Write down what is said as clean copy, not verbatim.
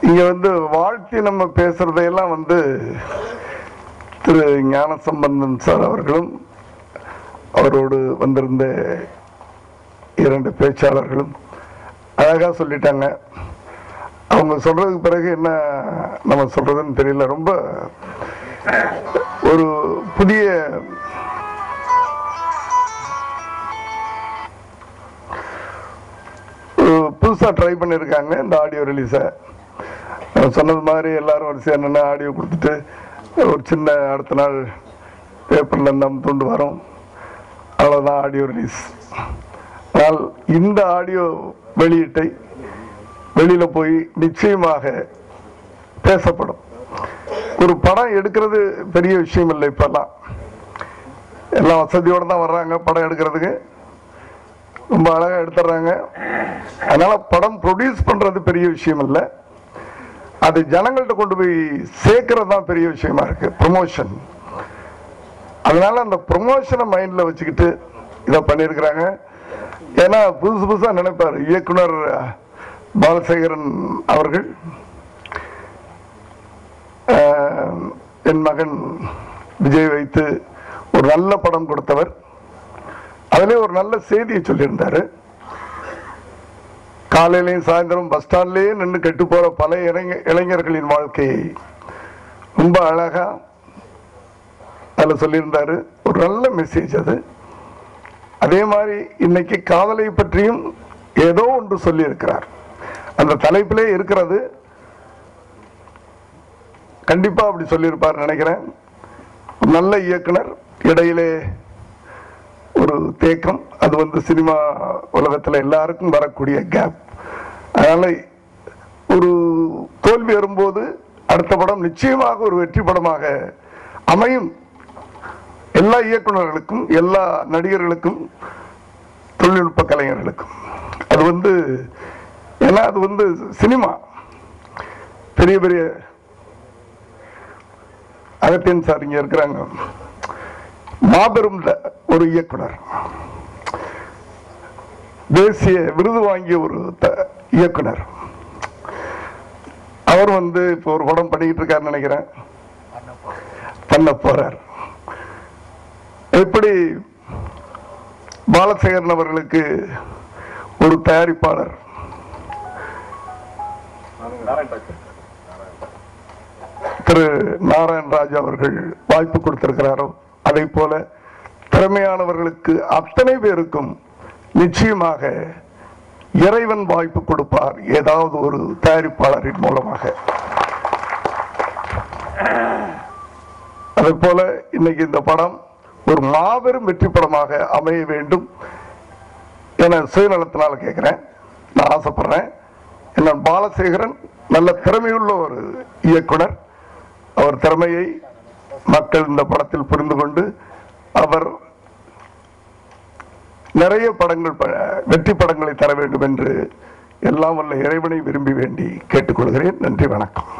இங்க வந்து வாழ்த்தி நம்ம பேசுறதையெல்லாம் வந்து திரு ஞானசம்பந்தன் சார் அவர்களும் அவரோடு வந்திருந்த 2 பேச்சாளர்களும் அழகா சொல்லிட்டாங்க. அவங்க சொல்றதுக்கு பிறகு என்ன நம்ம சொல்றதுன்னு தெரியல. ரொம்ப ஒரு புதிய புதுசா ட்ரை பண்ணியிருக்காங்க இந்த ஆடியோ ரிலீஸை. சொன்னது மாதிரி எல்லாரும் வரிசையா என்னென்ன ஆடியோ கொடுத்துட்டு ஒரு சின்ன அடுத்த நாள் பேப்பர்ல இருந்து துண்டு வரும், அவ்வளோதான் ஆடியோ ரிலீஸ். ஆனால் இந்த ஆடியோ வெளியீட்டை வெளியில போய் நிச்சயமாக பேசப்படும். ஒரு படம் எடுக்கிறது பெரிய விஷயம் இல்லை. இப்பெல்லாம் எல்லாம் வசதியோடு தான் வர்றாங்க படம் எடுக்கிறதுக்கு, ரொம்ப அழகா எடுத்துடுறாங்க. அதனால படம் ப்ரொடியூஸ் பண்றது பெரிய விஷயம் இல்லை, அது ஜனங்கள்கிட்ட கொண்டு போய் சேர்க்கறது தான் பெரிய விஷயமா இருக்கு, ப்ரொமோஷன். அதனால அந்த ப்ரொமோஷனை மைண்ட்ல வச்சுக்கிட்டு இதை பண்ணியிருக்கிறாங்க. ஏன்னா புதுசு புதுசா நினைப்பார் இயக்குனர் பாலசேகரன் அவர்கள். என் மகன் விஜய் வைத்து ஒரு நல்ல படம் கொடுத்தவர். அதிலே ஒரு நல்ல செய்தியை சொல்லியிருந்தாரு. காலையிலையும் சாயந்தரம் பஸ் ஸ்டாண்ட்லேயே நின்று கெட்டு போற பல இளைஞர்களின் வாழ்க்கையை ரொம்ப அழகா அதில் சொல்லியிருந்தாரு. ஒரு நல்ல மெசேஜ் அது. அதே மாதிரி இன்னைக்கு காதலை பற்றியும் ஏதோ ஒன்று சொல்லி இருக்கிறார். அந்த தலைப்பிலே இருக்கிறது. கண்டிப்பா அப்படி சொல்லியிருப்பார் நினைக்கிறேன். நல்ல இயக்குனர், இடையிலே ஒரு தேக்கம், அது வந்து சினிமா உலகத்தில் எல்லாருக்கும் வரக்கூடிய கேப். அதனால ஒரு தோல்வி வரும்போது அடுத்த படம் நிச்சயமாக ஒரு வெற்றி படமாக அமையும். எல்லா இயக்குநர்களுக்கும், எல்லா நடிகர்களுக்கும், தொழில்நுட்ப கலைஞர்களுக்கும். அது வந்து ஏன்னா அது வந்து சினிமா. பெரிய பெரிய அகத்தியன் சார் இங்க இருக்கிறாங்க, மாபெரும் ஒரு இயக்குனர், தேசிய விருது வாங்கிய ஒரு இயக்குனர். அவர் வந்து இப்போ ஒரு படம் பண்ணிக்கிட்டு இருக்காரு நினைக்கிறேன், பண்ண போறார். எப்படி பாலசேகரன் அவர்களுக்கு ஒரு தயாரிப்பாளர் திரு நாராயணராஜ் அவர்கள் வாய்ப்பு கொடுத்திருக்கிறாரோ, அதை போல திறமையானவர்களுக்கு அத்தனை பேருக்கும் நிச்சயமாக இறைவன் வாய்ப்பு கொடுப்பார், ஏதாவது ஒரு தயாரிப்பாளரின் மூலமாக. அதே போல இன்னைக்கு இந்த படம் ஒரு மாபெரும் வெற்றி படமாக அமைய வேண்டும் என சுயநலத்தினால கேட்கிறேன், நான் ஆசைப்படுறேன். என்ன, பாலசேகரன் நல்ல திறமையுள்ள ஒரு இயக்குனர். அவர் திறமையை மக்கள் இந்த படத்தில் புரிந்து கொண்டு அவர் நிறைய படங்கள், வெற்றி படங்களை தர வேண்டும் என்று எல்லாம் வல்ல இறைவனை விரும்பி வேண்டி கேட்டுக்கொள்கிறேன். நன்றி, வணக்கம்.